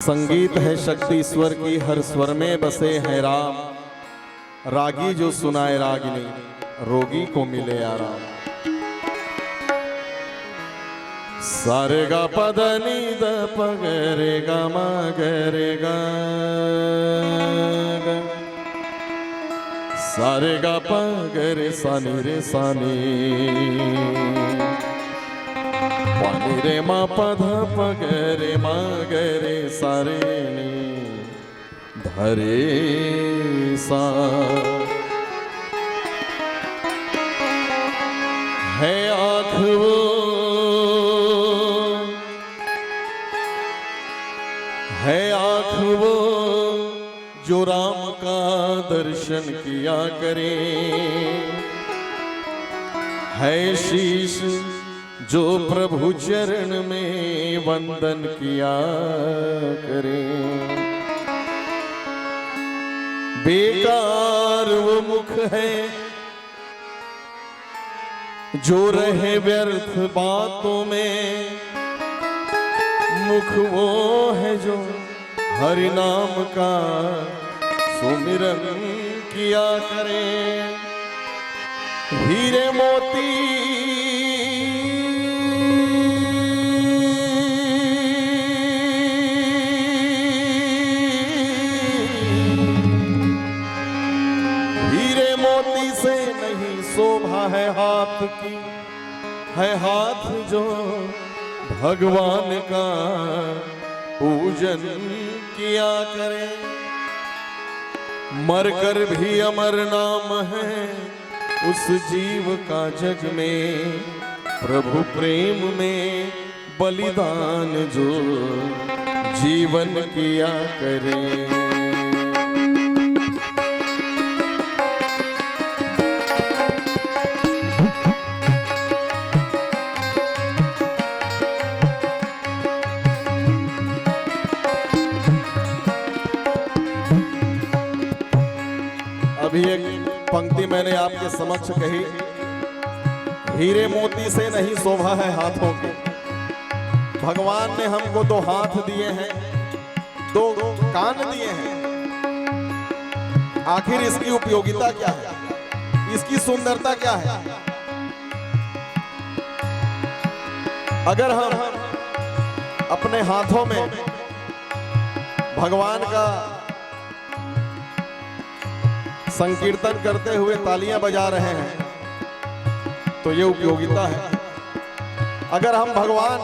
संगीत है शक्ति ईश्वर की, हर स्वर में बसे हैं राम। रागी जो सुनाए रागिनी, रोगी को मिले आराम। सारे गा पद नी द प ग रे गा मा ग रे गा ग। सारे गा प ग रे सा नी रे सा नी। पानी रे मा प ध प ग रे मा ग रे सा रे नी धरे सा। है आँख वो, है आँख वो जो राम का दर्शन किया करे। है शीश जो प्रभु चरण में वंदन किया करे। बेकार वो मुख है जो रहे व्यर्थ बातों में। मुख वो है जो हरि नाम का सुमिरन किया करे। हीरे मोती से नहीं शोभा है हाथ की। है हाथ जो भगवान का पूजन किया करे। मरकर भी अमर नाम है उस जीव का जग में। प्रभु प्रेम में बलिदान जो जीवन किया करे। अभी एक पंक्ति मैंने आपके समक्ष कही। हीरे मोती से नहीं शोभा है हाथों की। भगवान ने हमको दो हाथ दिए हैं, दो कान दिए हैं। आखिर इसकी उपयोगिता क्या है, इसकी सुंदरता क्या है? अगर हम अपने हाथों में भगवान का संकीर्तन करते हुए तालियां बजा रहे हैं तो ये उपयोगिता है। अगर हम भगवान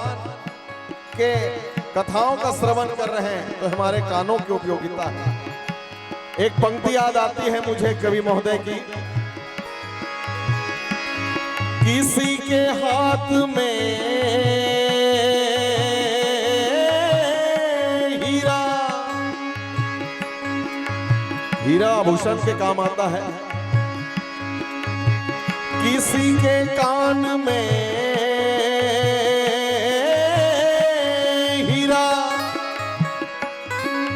के कथाओं का श्रवण कर रहे हैं तो हमारे कानों की उपयोगिता है। एक पंक्ति याद आती है मुझे कवि महोदय की। किसी के हाथ में हीरा आभूषण के काम आता है। किसी के कान में हीरा,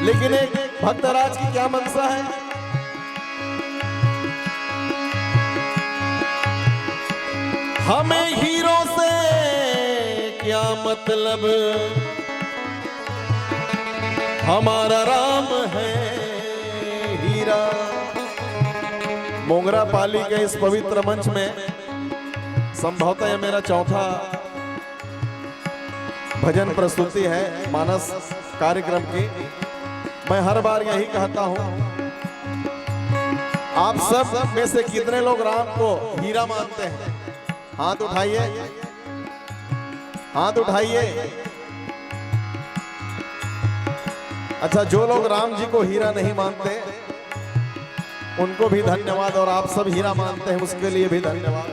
लेकिन एक भक्तराज की क्या मनसा है? हमें हीरों से क्या मतलब, हमारा राम है हीरा। मोंगरा पाली के इस पवित्र मंच में संभवतः यह मेरा चौथा भजन प्रस्तुति है मानस कार्यक्रम की। मैं हर बार यही कहता हूं, आप सब में से कितने लोग राम को हीरा मानते हैं? हाथ उठाइए, हाथ उठाइए। अच्छा, जो लोग राम जी को हीरा नहीं मानते उनको भी धन्यवाद, और आप सब हीरा मानते हैं उसके लिए भी धन्यवाद।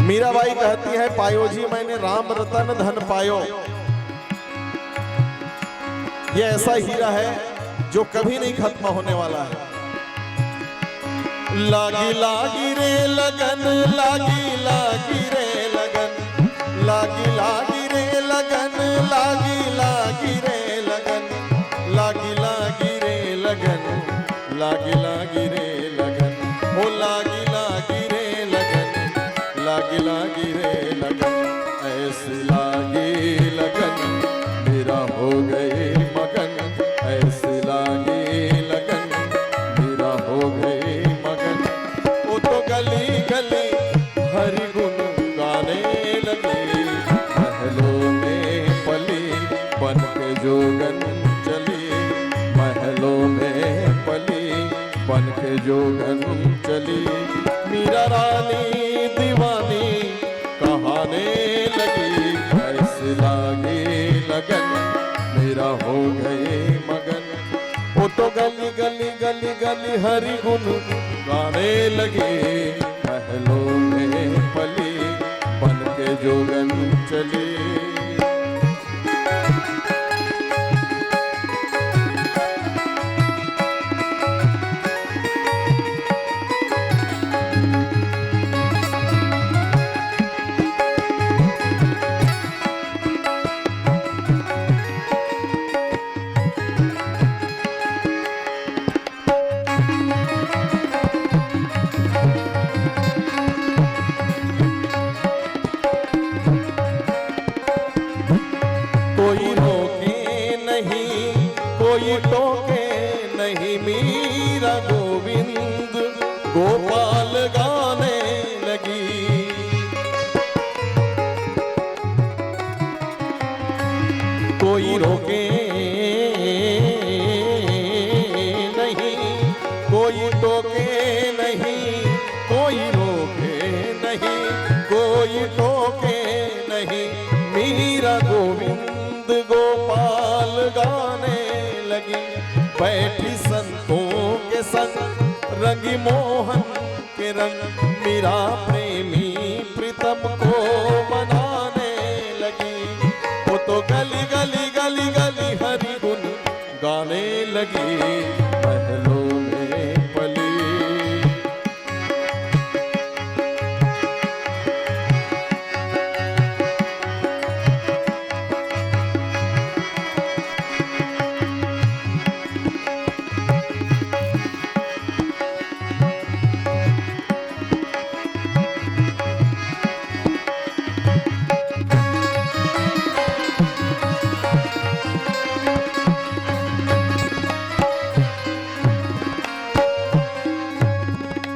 मीराबाई कहती है, पायो जी मैंने राम रतन धन पायो। ये ऐसा हीरा है जो कभी नहीं खत्म होने वाला है। लागी लागी रे लगन, लागी लागी रे लगन, लागी लागी रे लगन, लागी लागी रे लगन, लागी लागी रे लगन, लागी लागी रे लगन, ओ लागी लागी रे लगन, लागी लागी रे लगन, ऐसी लागी लगन। मीरा हो गई मगन, ऐसी लागी लगन, मीरा हो गई मगन। वो तो गली गली हरि गुण गाने लगी, महलों में पली बन के जोगन चली, महलों में पली बन के जोगन चली। मीरा रानी दीवानी कहाने लगी, ऐसी लागी लगन, मीरा हो गई मगन। वो तो गली गली गली गली हरि गुण गाने लगी, महलों में पली बन के जोगन चली। कोई रोके नहीं, कोई टोके नहीं, मीरा गोविंद गोपाल गाने लगी। कोई रोके नहीं, कोई टोके नहीं, कोई रोके नहीं, कोई टोके नहीं, मीरा गोविंद गोपाल गाने लगी। बैठी संतों के संग रंगी मोहन के रंग, मीरा प्रेमी प्रीतम को मनाने लगी। वो तो गली गली गली गली हरि गुण गाने लगी, महलों में पली।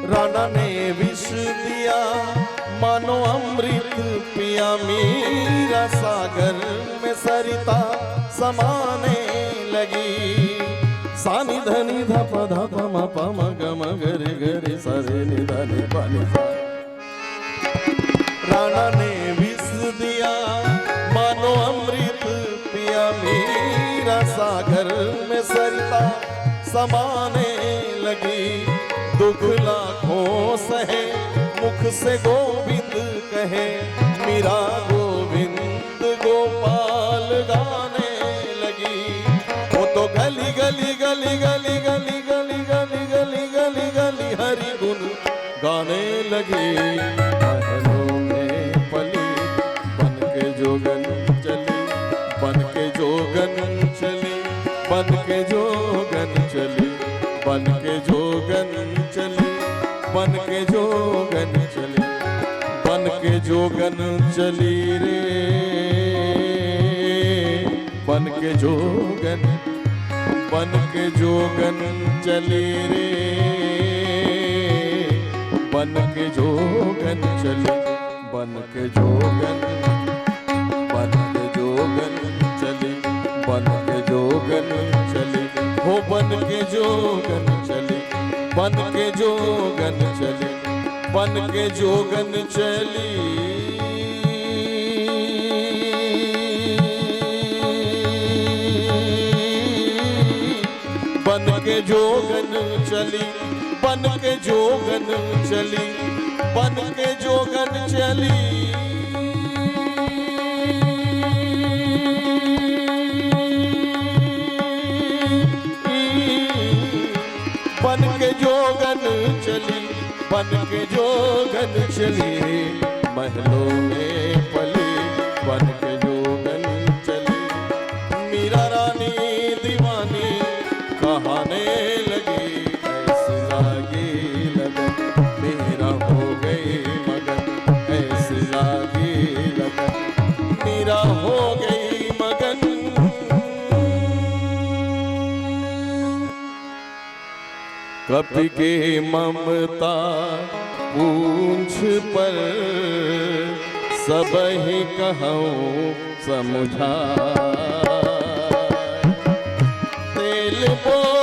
राणा ने विष दिया मानो अमृत पिया, मीरा सागर में सरिता समाने लगी। सानी धनी धप धप म प म ग म ग रे ग रे सा रे नि ध नि प नि सा। राणा ने विष दिया मानो अमृत पिया, मीरा सागर में सरिता समाने लगी। दुख लाखों सहे मुख से गोविंद कहे, मीरा गोविंद गोपाल गाने लगी। वो तो गली गली गली गली गली गली गली गली गली गली हरि गुण गाने लगी, महलों में पली बन के जोगन चली, बन के जोगन चली, बन के जोगन चली, बन के जोगन चली, बन के जोगन चली, बन के जोगन चली रे, बन के जोगन, बन के जोगन चली रे, बन के जोगन चली, बन के जोगन, बन के जोगन चली, बन के जोगन चली, हो बन के जोगन चली, बन के जोगन चली, बन के जोगन चली। बन के जोगन चली, बन के जोगन चली, बन के जोगन चली। बन के जोगन चली, बन के जोगन चली, महलों में पली बन के जोगन चली। मीरा रानी दीवानी कहाने लगी, ऐसी लागी लगन, मीरा हो गई मगन, ऐसी लागी लगन, मीरा हो गई मगन। कपि के ममता पूंछ पर सबहि कहूँ समुझाए। तेल बो